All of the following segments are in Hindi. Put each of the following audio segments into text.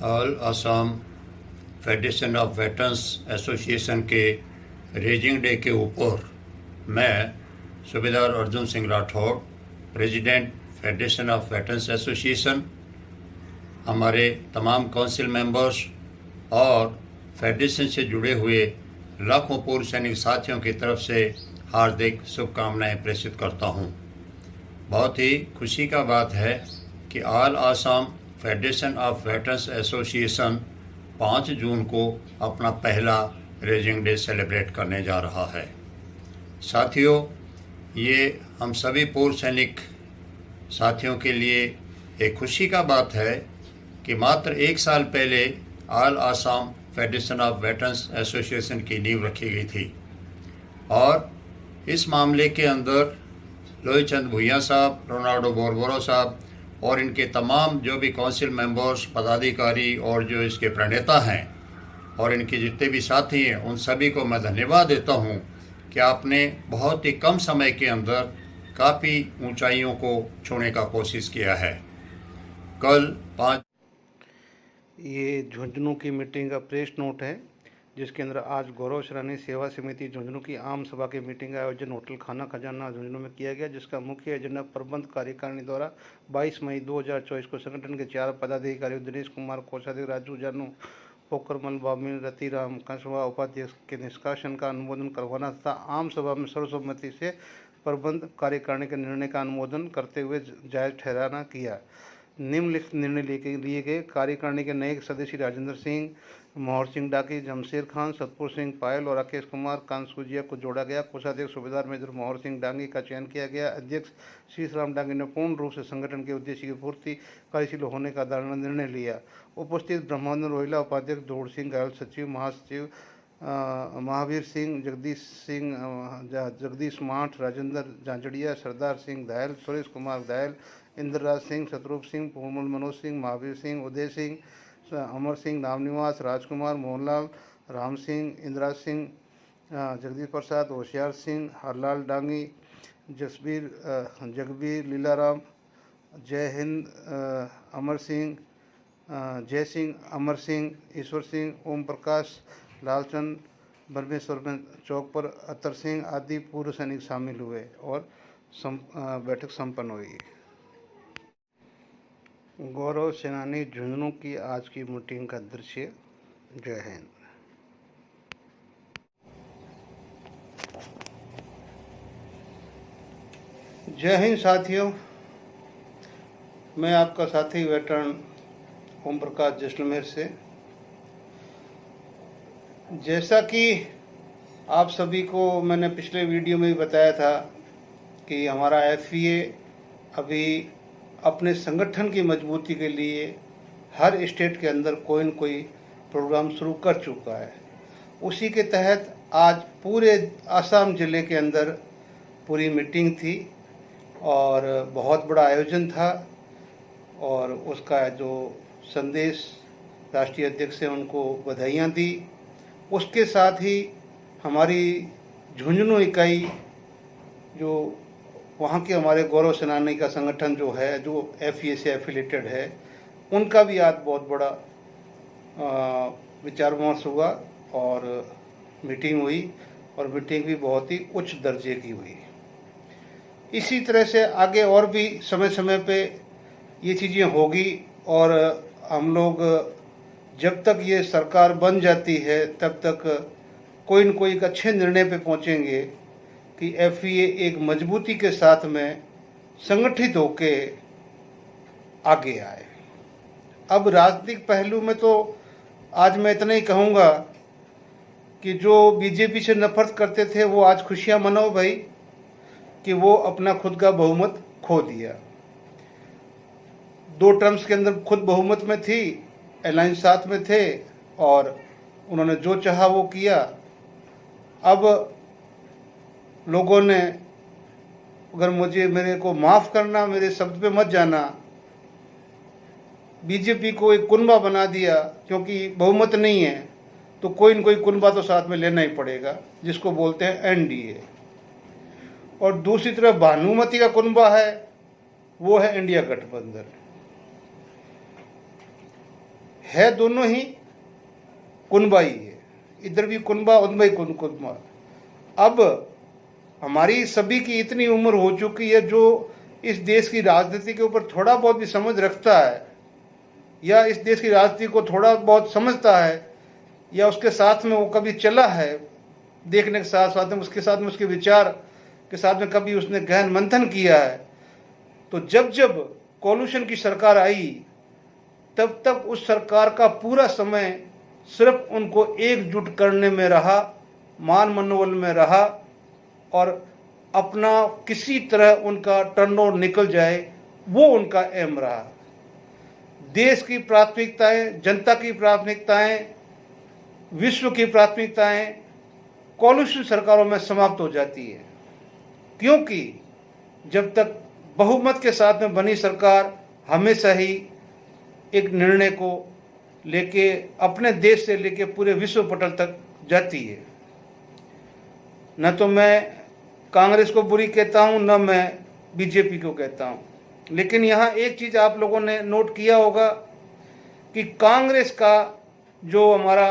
All Assam federation of veterans association के रेजिंग डे के ऊपर मैं सूबेदार Arjun Singh Rathore, president federation of veterans association, हमारे तमाम काउंसिल मेंबर्स और फेडरेशन से जुड़े हुए लाखों पूर्व सैनिक साथियों की तरफ से हार्दिक शुभकामनाएं प्रेषित करता हूं। बहुत ही खुशी का बात है कि all Assam federation of veterans association 5 जून को अपना पहला रेजिंग डे सेलिब्रेट करने जा रहा है। साथियों, ये हम सभी पूर्व सैनिक साथियों के लिए एक खुशी का बात है कि मात्र 1 साल पहले all Assam federation of veterans association की नींव रखी गई थी और इस मामले के अंदर लोई चंद भुइयाँ साहब, रोनाल्डो बोरबोरो साहब और इनके तमाम जो भी काउंसिल मेंबर्स, पदाधिकारी और जो इसके प्रणेता हैं और इनके जितने भी साथी हैं, उन सभी को मैं धन्यवाद देता हूं कि आपने बहुत ही कम समय के अंदर काफ़ी ऊंचाइयों को छूने का कोशिश किया है। कल 5 ये झुंझुनू की मीटिंग का प्रेस नोट है, जिसके अंदर आज गौरव सराहनीय सेवा समिति झुंझुनू की आम सभा की मीटिंग का आयोजन होटल खाना खजाना झुंझुनू में किया गया, जिसका मुख्य एजेंडा प्रबंध कार्यकारिणी द्वारा 22 मई 2024 को संगठन के 4 पदाधिकारियों दिनेश कुमार, कोषाध्यक्ष राजू जानू, पोखरमल बामिन, रतिराम कंसवा उपाध्यक्ष के निष्कासन का अनुमोदन करवाना तथा आम सभा में सर्वसम्मति से प्रबंध कार्यकारिणी के निर्णय का अनुमोदन करते हुए जायज ठहराना किया। निम्नलिखित निर्णय लिए गए। कार्यकारिणी के नए सदस्य राजेंद्र सिंह, मोहर सिंह डाकी, जमशेर खान, सतपुर सिंह पायल और राकेश कुमार कांसूजिया को जोड़ा गया। कोषाध्यक्ष सूबेदार मेजर मोहर सिंह डांगी का चयन किया गया। अध्यक्ष शीशराम डांगी ने पूर्ण रूप से संगठन के उद्देश्य की पूर्ति कार्यशील होने का निर्णय लिया। उपस्थित ब्रह्मानंद रोहिला, उपाध्यक्ष दौड़ सिंह घायल, सचिव महासचिव महावीर सिंह, जगदीश माठ, राजेंद्र जांजड़िया, सरदार सिंह घायल, सुरेश कुमार घायल, इंद्रराज सिंह, शत्रुप सिंह, पूर्मल मनोज सिंह, महावीर सिंह, उदय सिंह, अमर सिंह, नामनिवास, राजकुमार, मोहनलाल, राम सिंह, इंद्राज सिंह, जगदीश प्रसाद, होशियार सिंह, हरलाल डांगी, जगबीर, लीलाराम, जय हिंद, अमर सिंह, जय सिंह, अमर सिंह, ईश्वर सिंह, ओम प्रकाश, लालचंद, ब्रह्मेश्वर चौक पर अतर सिंह आदि पूर्व सैनिक शामिल हुए और बैठक संपन्न हुई। गौरव सेनानी झुंझुनू की आज की मीटिंग का दृश्य। जय हिंद। जय हिंद साथियों, मैं आपका साथी वेटरन ओम प्रकाश जैसलमेर से। जैसा कि आप सभी को मैंने पिछले वीडियो में भी बताया था कि हमारा FVA अभी अपने संगठन की मजबूती के लिए हर स्टेट के अंदर कोई न कोई प्रोग्राम शुरू कर चुका है। उसी के तहत आज पूरे असम ज़िले के अंदर पूरी मीटिंग थी और बहुत बड़ा आयोजन था और उसका जो संदेश राष्ट्रीय अध्यक्ष से उनको बधाइयाँ दी। उसके साथ ही हमारी झुंझुनू इकाई जो वहाँ के हमारे गौरव सेनानी का संगठन जो है, जो FVA से एफिलेटेड है, उनका भी आज बहुत बड़ा विचार विमर्श हुआ और मीटिंग हुई और मीटिंग भी बहुत ही उच्च दर्जे की हुई। इसी तरह से आगे और भी समय समय पे ये चीज़ें होगी और हम लोग जब तक ये सरकार बन जाती है तब तक कोई न कोई एक अच्छे निर्णय पे पहुँचेंगे कि FVA एक मजबूती के साथ में संगठित होके आगे आए। अब राजनीतिक पहलू में तो आज मैं इतना ही कहूँगा कि जो BJP से नफरत करते थे वो आज खुशियाँ मनाओ भाई कि वो अपना खुद का बहुमत खो दिया। 2 टर्म्स के अंदर खुद बहुमत में थी, अलायंस साथ में थे और उन्होंने जो चाहा वो किया। अब लोगों ने, अगर मेरे को माफ़ करना, मेरे शब्द पे मत जाना, BJP को एक कुनबा बना दिया क्योंकि बहुमत नहीं है तो कोई न कोई कुनबा तो साथ में लेना ही पड़ेगा, जिसको बोलते हैं NDA। और दूसरी तरफ भानुमति का कुनबा है, वो है इंडिया गठबंधन। है दोनों ही कुनबा ही है, इधर भी कुनबा उधर भी कुनबा। अब हमारी सभी की इतनी उम्र हो चुकी है, जो इस देश की राजनीति के ऊपर थोड़ा बहुत भी समझ रखता है या इस देश की राजनीति को थोड़ा बहुत समझता है या उसके साथ में वो कभी चला है, देखने के साथ साथ में उसके विचार के साथ में कभी उसने गहन मंथन किया है, तो जब जब कॉल्यूशन की सरकार आई तब तक उस सरकार का पूरा समय सिर्फ उनको एकजुट करने में रहा, मान मनोबल में रहा और अपना किसी तरह उनका टर्नओवर निकल जाए वो उनका एम रहा। देश की प्राथमिकताएं, जनता की प्राथमिकताएं, विश्व की प्राथमिकताएं कॉल्यूशन सरकारों में समाप्त हो जाती है, क्योंकि जब तक बहुमत के साथ में बनी सरकार हमेशा ही एक निर्णय को लेके अपने देश से लेके पूरे विश्व पटल तक जाती है। न तो मैं कांग्रेस को बुरी कहता हूं, न मैं बीजेपी को कहता हूं, लेकिन यहाँ एक चीज़ आप लोगों ने नोट किया होगा कि कांग्रेस का जो हमारा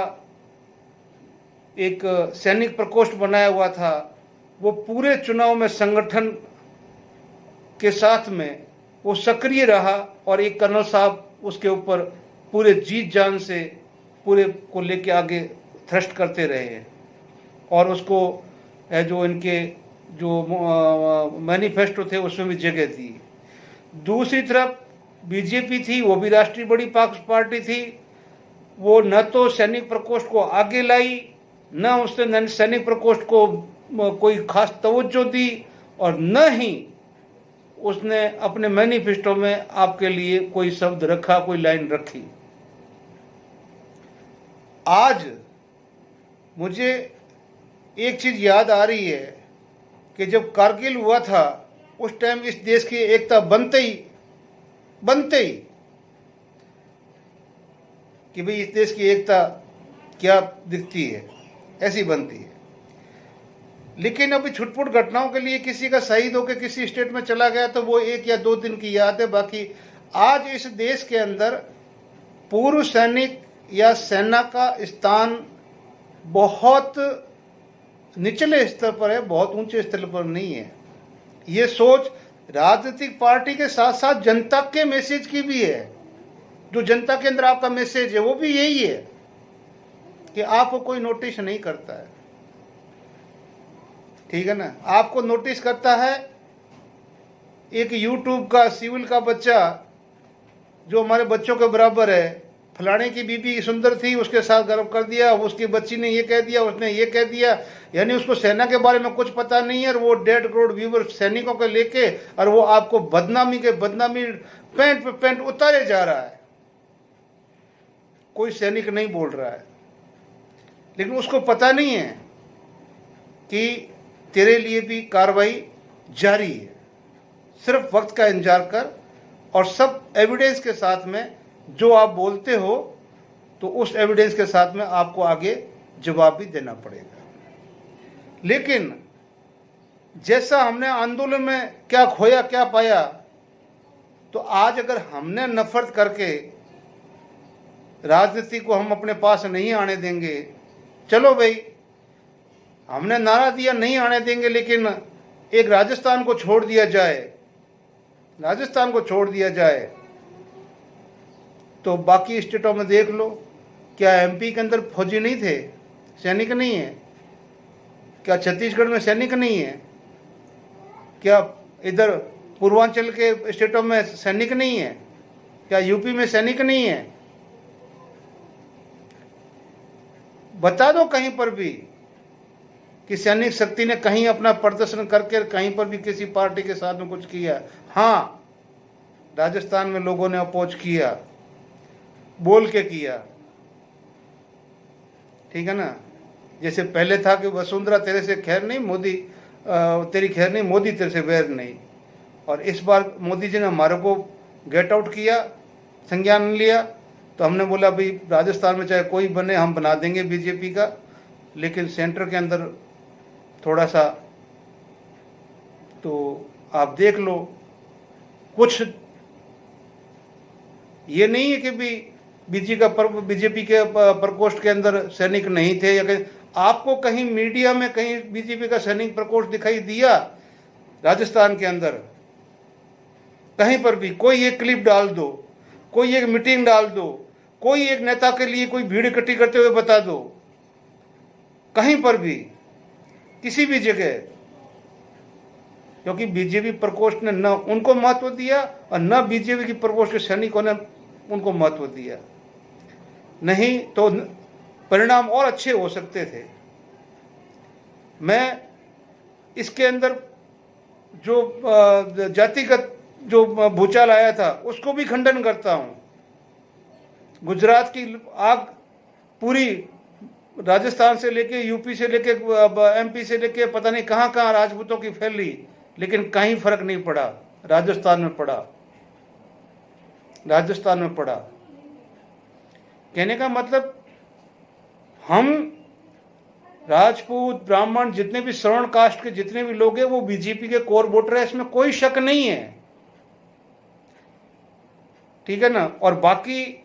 एक सैनिक प्रकोष्ठ बनाया हुआ था वो पूरे चुनाव में संगठन के साथ में वो सक्रिय रहा और एक कर्नल साहब उसके ऊपर पूरे जीत जान से पूरे को लेके आगे थ्रस्ट करते रहे हैं और उसको जो इनके जो मैनिफेस्टो थे उसमें भी जगह दी। दूसरी तरफ बीजेपी थी, वो भी राष्ट्रीय बड़ी पार्टी थी, वो न तो सैनिक प्रकोष्ठ को आगे लाई, न उसने सैनिक प्रकोष्ठ को कोई खास तवज्जो दी और न ही उसने अपने मैनिफेस्टो में आपके लिए कोई शब्द रखा, कोई लाइन रखी। आज मुझे एक चीज याद आ रही है कि जब कारगिल हुआ था उस टाइम इस देश की एकता बनते ही कि भाई इस देश की एकता क्या दिखती है, ऐसी बनती है। लेकिन अभी छुटपुट घटनाओं के लिए किसी का शहीद होकर किसी स्टेट में चला गया तो वो 1 या 2 दिन की याद है। बाकी आज इस देश के अंदर पूर्व सैनिक या सेना का स्थान बहुत निचले स्तर पर है, बहुत ऊंचे स्तर पर नहीं है। ये सोच राजनीतिक पार्टी के साथ साथ जनता के मैसेज की भी है। जो जनता के अंदर आपका मैसेज है वो भी यही है कि आपको कोई नोटिस नहीं करता है, ठीक है ना। आपको नोटिस करता है एक यूट्यूब का सिविल का बच्चा जो हमारे बच्चों के बराबर है, फलाने की बीबी सुंदर थी, उसके साथ गर्व कर दिया, उसकी बच्ची ने ये कह दिया, उसने ये कह दिया, यानी उसको सेना के बारे में कुछ पता नहीं है और वो 1.5 करोड़ व्यूवर सैनिकों को लेके और वो आपको बदनामी पैंट पे पैंट उतारे जा रहा है। कोई सैनिक नहीं बोल रहा है, लेकिन उसको पता नहीं है कि तेरे लिए भी कार्रवाई जारी है। सिर्फ वक्त का इंतजार कर और सब एविडेंस के साथ में जो आप बोलते हो तो उस एविडेंस के साथ में आपको आगे जवाब भी देना पड़ेगा। लेकिन जैसा हमने आंदोलन में क्या खोया क्या पाया, तो आज अगर हमने नफरत करके राजनीति को हम अपने पास नहीं आने देंगे, चलो भाई हमने नारा दिया नहीं आने देंगे, लेकिन एक राजस्थान को छोड़ दिया जाए, तो बाकी स्टेटों में देख लो, क्या एमपी के अंदर फौजी नहीं थे, सैनिक नहीं है? क्या छत्तीसगढ़ में सैनिक नहीं है? क्या इधर पूर्वांचल के स्टेटों में सैनिक नहीं है? क्या यूपी में सैनिक नहीं है? बता दो कहीं पर भी कि सैनिक शक्ति ने कहीं अपना प्रदर्शन करके कहीं पर भी किसी पार्टी के साथ में कुछ किया। हाँ, राजस्थान में लोगों ने अपोज किया, बोल के किया, ठीक है ना। जैसे पहले था कि वसुंधरा तेरे से खैर नहीं, मोदी तेरी खैर नहीं, मोदी तेरे से वैर नहीं। और इस बार मोदी जी ने हमारे को गेट आउट किया, संज्ञान लिया, तो हमने बोला भाई राजस्थान में चाहे कोई बने हम बना देंगे बीजेपी का, लेकिन सेंटर के अंदर थोड़ा सा तो आप देख लो। कुछ ये नहीं है कि भी बीजेपी के प्रकोष्ठ के अंदर सैनिक नहीं थे, या आपको कहीं मीडिया में कहीं बीजेपी का सैनिक प्रकोष्ठ दिखाई दिया राजस्थान के अंदर? कहीं पर भी कोई एक क्लिप डाल दो, कोई एक मीटिंग डाल दो, कोई एक नेता के लिए कोई भीड़ इकट्ठी करते हुए बता दो, कहीं पर भी, किसी भी जगह। क्योंकि बीजेपी प्रकोष्ठ ने न उनको महत्व दिया और न बीजेपी की प्रकोष्ठ के सैनिकों ने उनको महत्व दिया। नहीं तो परिणाम और अच्छे हो सकते थे। मैं इसके अंदर जो जातिगत जो भूचाल आया था उसको भी खंडन करता हूं। गुजरात की आग पूरी राजस्थान से लेके यूपी से लेके एमपी से लेके पता नहीं कहां कहां राजपूतों की फैली, लेकिन कहीं फर्क नहीं पड़ा। राजस्थान में पड़ा, राजस्थान में पड़ा। कहने का मतलब हम राजपूत ब्राह्मण जितने भी श्रवण कास्ट के जितने भी लोग हैं वो बीजेपी के कोर वोटर है, इसमें कोई शक नहीं है, ठीक है ना। और बाकी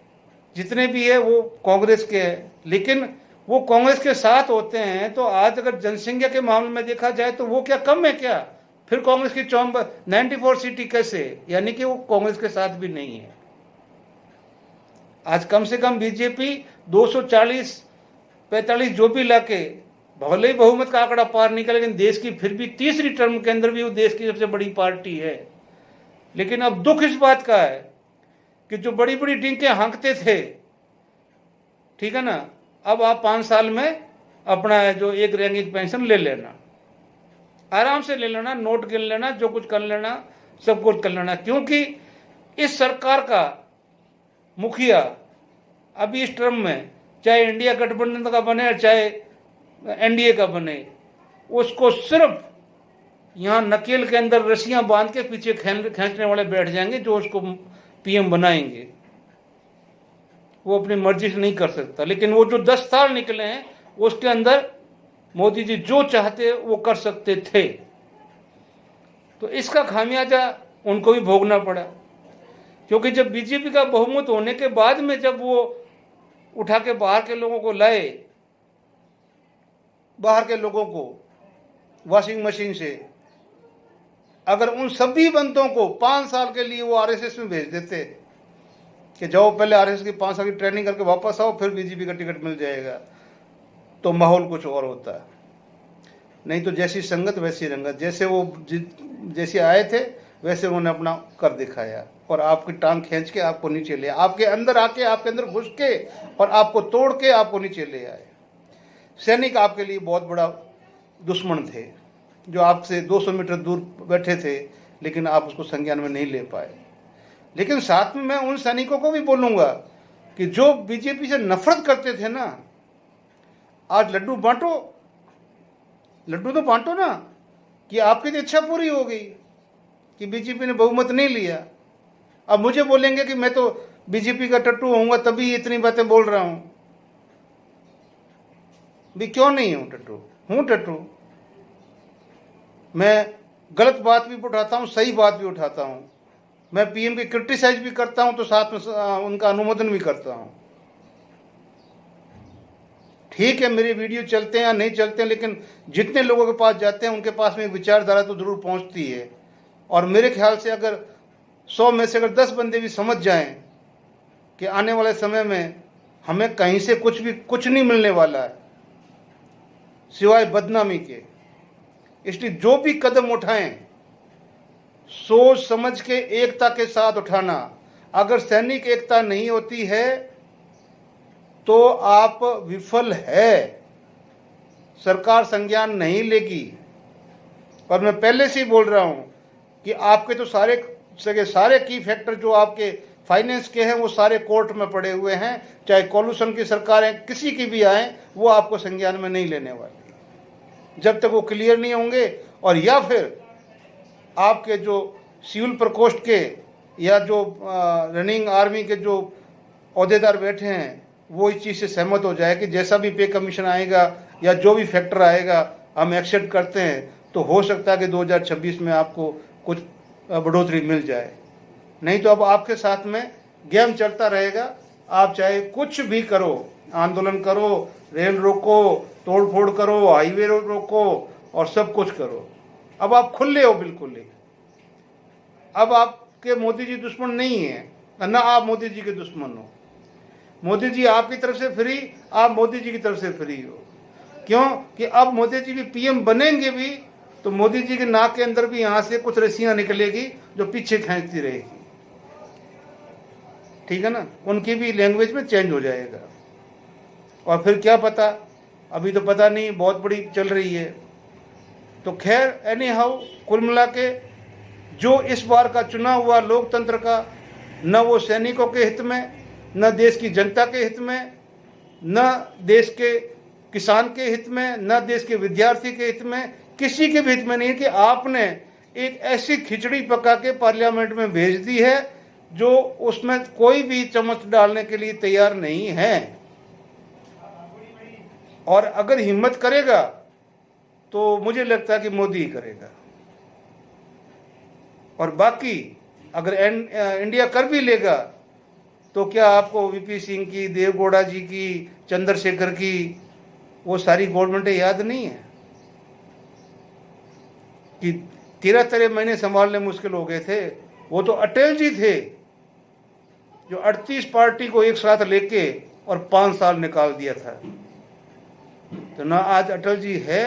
जितने भी है वो कांग्रेस के हैं, लेकिन वो कांग्रेस के साथ होते हैं। तो आज अगर जनसंख्या के मामले में देखा जाए तो वो क्या कम है क्या? फिर कांग्रेस की 94 सीटें कैसे? यानी कि वो कांग्रेस के साथ भी नहीं है। आज कम से कम बीजेपी 240-45 जो भी लाके भले ही बहुमत का आंकड़ा पार निकले, लेकिन देश की फिर भी तीसरी टर्म के अंदर भी वो देश की सबसे बड़ी पार्टी है। लेकिन अब दुख इस बात का है कि जो बड़ी बड़ी डिंके हाँकते थे, ठीक है ना, अब आप 5 साल में अपना जो एक रैंकिंग पेंशन ले लेना, आराम से ले लेना, नोट गिन लेना, जो कुछ कर लेना, सब कुछ कर लेना। क्योंकि इस सरकार का मुखिया अभी इस टर्म में चाहे इंडिया गठबंधन का बने चाहे एनडीए का बने, उसको सिर्फ यहाँ नकेल के अंदर रस्सियां बांध के पीछे खींचने वाले बैठ जाएंगे जो उसको पीएम बनाएंगे। वो अपनी मर्जी से नहीं कर सकता। लेकिन वो जो 10 साल निकले हैं उसके अंदर मोदी जी जो चाहते वो कर सकते थे। तो इसका खामियाजा उनको भी भोगना पड़ा। क्योंकि जब बीजेपी का बहुमत होने के बाद में जब वो उठा के बाहर के लोगों को लाए, बाहर के लोगों को वॉशिंग मशीन से, अगर उन सभी बंदों को 5 साल के लिए वो आरएसएस में भेज देते कि जाओ पहले आरएसएस की 5 साल की ट्रेनिंग करके वापस आओ फिर बीजेपी का टिकट मिल जाएगा, तो माहौल कुछ और होता है। नहीं तो जैसी संगत वैसी रंगत, जैसे वो जैसे आए थे वैसे उन्होंने अपना कर दिखाया और आपकी टांग खींच के आपको नीचे ले, आपके अंदर आके, आपके अंदर घुस के और आपको तोड़ के आपको नीचे ले आए। सैनिक आपके लिए बहुत बड़ा दुश्मन थे जो आपसे 200 मीटर दूर बैठे थे, लेकिन आप उसको संज्ञान में नहीं ले पाए। लेकिन साथ में मैं उन सैनिकों को भी बोलूंगा कि जो बीजेपी से नफरत करते थे ना, आज लड्डू बांटो, लड्डू तो बांटो ना, कि आपकी तो इच्छा पूरी हो गई कि बीजेपी ने बहुमत नहीं लिया। अब मुझे बोलेंगे कि मैं तो बीजेपी का टट्टू होऊंगा तभी इतनी बातें बोल रहा हूं। भी क्यों नहीं हूं टट्टू? हूं टट्टू। मैं गलत बात भी उठाता हूं, सही बात भी उठाता हूं। मैं पीएम की क्रिटिसाइज भी करता हूं तो साथ में उनका अनुमोदन भी करता हूं। ठीक है, मेरे वीडियो चलते हैं या नहीं चलते हैं, लेकिन जितने लोगों के पास जाते हैं उनके पास में विचारधारा तो जरूर पहुंचती है। और मेरे ख्याल से अगर 100 में से अगर 10 बंदे भी समझ जाएं कि आने वाले समय में हमें कहीं से कुछ नहीं मिलने वाला है सिवाय बदनामी के, इसलिए जो भी कदम उठाएं सोच समझ के एकता के साथ उठाना। अगर सैनिक एकता नहीं होती है तो आप विफल है, सरकार संज्ञान नहीं लेगी। और मैं पहले से ही बोल रहा हूं कि आपके तो सारे की फैक्टर जो आपके फाइनेंस के हैं वो सारे कोर्ट में पड़े हुए हैं। चाहे कॉल्यूशन की सरकारें किसी की भी आए, वो आपको संज्ञान में नहीं लेने वाली जब तक वो क्लियर नहीं होंगे। और या फिर आपके जो सिविल प्रकोष्ठ के या जो रनिंग आर्मी के जो अहदेदार बैठे हैं वो इस चीज़ से सहमत हो जाए कि जैसा भी पे कमीशन आएगा या जो भी फैक्टर आएगा हम एक्सेप्ट करते हैं, तो हो सकता है कि 2026 में आपको कुछ बढ़ोतरी मिल जाए। नहीं तो अब आपके साथ में गेम चलता रहेगा आप चाहे कुछ भी करो, आंदोलन करो, रेल रोको, तोड़-फोड़ करो, हाईवे रोको और सब कुछ करो। अब आप खुले हो बिल्कुल ही। अब आपके मोदी जी दुश्मन नहीं है, ना आप मोदी जी के दुश्मन हो। मोदी जी आपकी तरफ से फ्री, आप मोदी जी की तरफ से फ्री हो। क्यों कि अब मोदी जी भी पीएम बनेंगे भी तो मोदी जी के नाक के अंदर भी यहां से कुछ रस्सियां निकलेगी जो पीछे खींचती रहेगी। ठीक है ना, उनकी भी लैंग्वेज में चेंज हो जाएगा। और फिर क्या पता, अभी तो पता नहीं, बहुत बड़ी चल रही है। तो खैर एनी हाउ, कुल मिला के जो इस बार का चुनाव हुआ लोकतंत्र का, न वो सैनिकों के हित में, न देश की जनता के हित में, न देश के किसान के हित में, न देश के विद्यार्थी के हित में, किसी के भी हित में नहीं कि आपने एक ऐसी खिचड़ी पका के पार्लियामेंट में भेज दी है जो उसमें कोई भी चम्मच डालने के लिए तैयार नहीं है। और अगर हिम्मत करेगा तो मुझे लगता है कि मोदी ही करेगा। और बाकी अगर इंडिया कर भी लेगा तो क्या आपको वीपी सिंह की, देवगौड़ा जी की, चंद्रशेखर की वो सारी गवर्नमेंटें याद नहीं है कि 13 महीने संभालने मुश्किल हो गए थे? वो तो अटल जी थे जो 38 पार्टी को एक साथ लेके और 5 साल निकाल दिया था। तो ना आज अटल जी है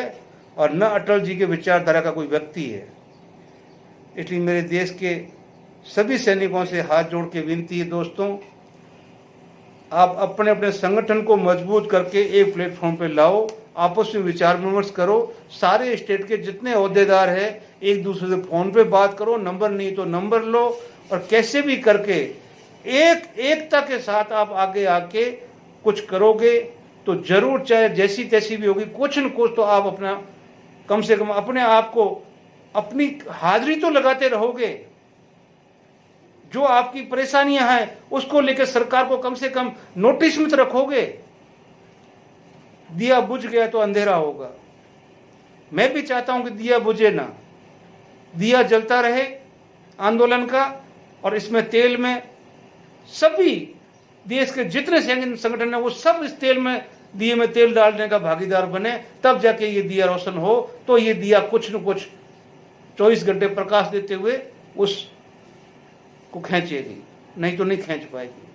और न अटल जी के विचारधारा का कोई व्यक्ति है। इसलिए मेरे देश के सभी सैनिकों से हाथ जोड़ के विनती है, दोस्तों, आप अपने अपने संगठन को मजबूत करके एक प्लेटफॉर्म पे लाओ, आपस में विचार विमर्श करो। सारे स्टेट के जितने ओहदेदार हैं एक दूसरे से फोन पे बात करो, नंबर नहीं तो नंबर लो, और कैसे भी करके एकता के साथ आप आगे आके कुछ करोगे तो जरूर, चाहे जैसी तैसी भी होगी, कुछ न कुछ तो आप अपना, कम से कम अपने आप को, अपनी हाजिरी तो लगाते रहोगे। जो आपकी परेशानियां हैं उसको लेकर सरकार को कम से कम नोटिस में तो रखोगे। दिया बुझ गया तो अंधेरा होगा। मैं भी चाहता हूं कि दिया बुझे ना, दिया जलता रहे आंदोलन का, और इसमें तेल में सभी देश के जितने संगठन है वो सब इस तेल में, दिए में तेल डालने का भागीदार बने, तब जाके ये दिया रोशन हो। तो ये दिया कुछ न कुछ 24 घंटे प्रकाश देते हुए उस को खींचेगी, नहीं तो नहीं खींच पाएगी।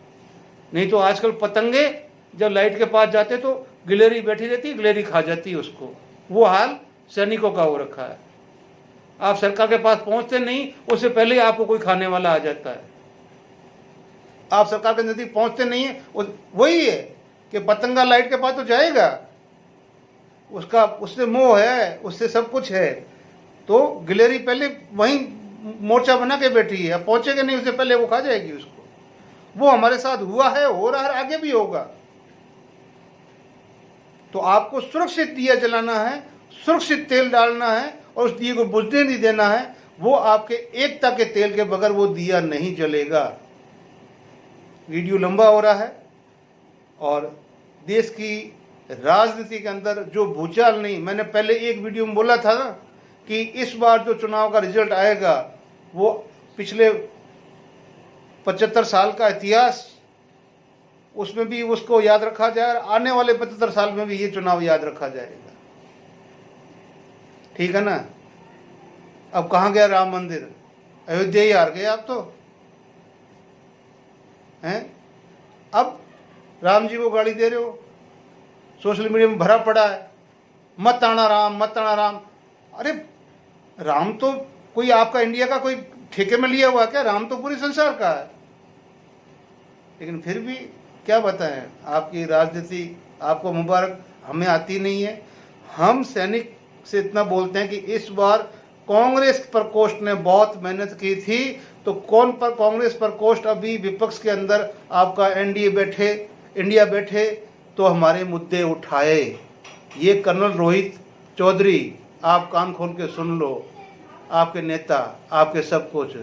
नहीं तो आजकल पतंगे जब लाइट के पास जाते तो गिलहरी बैठी रहती, गिलहरी खा जाती है उसको। वो हाल सैनिकों का हो रखा है। आप सरकार के पास पहुंचते नहीं, उससे पहले ही आपको कोई खाने वाला आ जाता है। आप सरकार के नजदीक पहुंचते नहीं है, वही है कि पतंगा लाइट के पास तो जाएगा, उसका उससे मोह है, उससे सब कुछ है। तो गिलहरी पहले वहीं मोर्चा बना के बैठी है, अब पहुंचेगा नहीं उससे पहले वो खा जाएगी उसको। वो हमारे साथ हुआ है, हो रहा है, आगे भी होगा। तो आपको सुरक्षित दिया जलाना है, सुरक्षित तेल डालना है और उस दिए को बुझने नहीं देना है। वो आपके एकता के तेल के बगैर वो दिया नहीं जलेगा। वीडियो लंबा हो रहा है और देश की राजनीति के अंदर जो भूचाल नहीं, मैंने पहले एक वीडियो में बोला था ना कि इस बार जो चुनाव का रिजल्ट आएगा वो पिछले 75 साल का इतिहास, उसमें भी उसको याद रखा जाए, और आने वाले 75 साल में भी ये चुनाव याद रखा जाएगा। ठीक है ना। अब कहाँ गया राम मंदिर? अयोध्या ही हार गए आप तो हैं। अब राम जी को गाली दे रहे हो, सोशल मीडिया में भरा पड़ा है, मत आना राम, मत आना राम। अरे राम तो कोई आपका इंडिया का कोई ठेके में लिया हुआ क्या? राम तो पूरे संसार का है। लेकिन फिर भी क्या बताएं, आपकी राजनीति आपको मुबारक, हमें आती नहीं है। हम सैनिक से इतना बोलते हैं कि इस बार कांग्रेस प्रकोष्ठ ने बहुत मेहनत की थी, तो कौन पर कांग्रेस प्रकोष्ठ अभी विपक्ष के अंदर आपका इंडिया बैठे तो हमारे मुद्दे उठाए। ये कर्नल रोहित चौधरी, आप कान खोल के सुन लो, आपके नेता, आपके सब कुछ।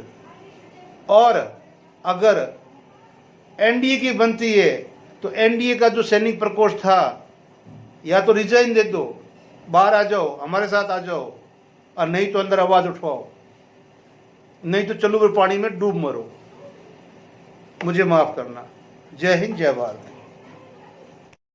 और अगर एनडीए की बनती है तो एनडीए का जो सैनिक प्रकोष्ठ था, या तो रिजाइन दे दो, बाहर आ जाओ, हमारे साथ आ जाओ, और नहीं तो अंदर आवाज उठवाओ, नहीं तो चलो फिर पानी में डूब मरो। मुझे माफ करना, जय हिंद, जय भारत।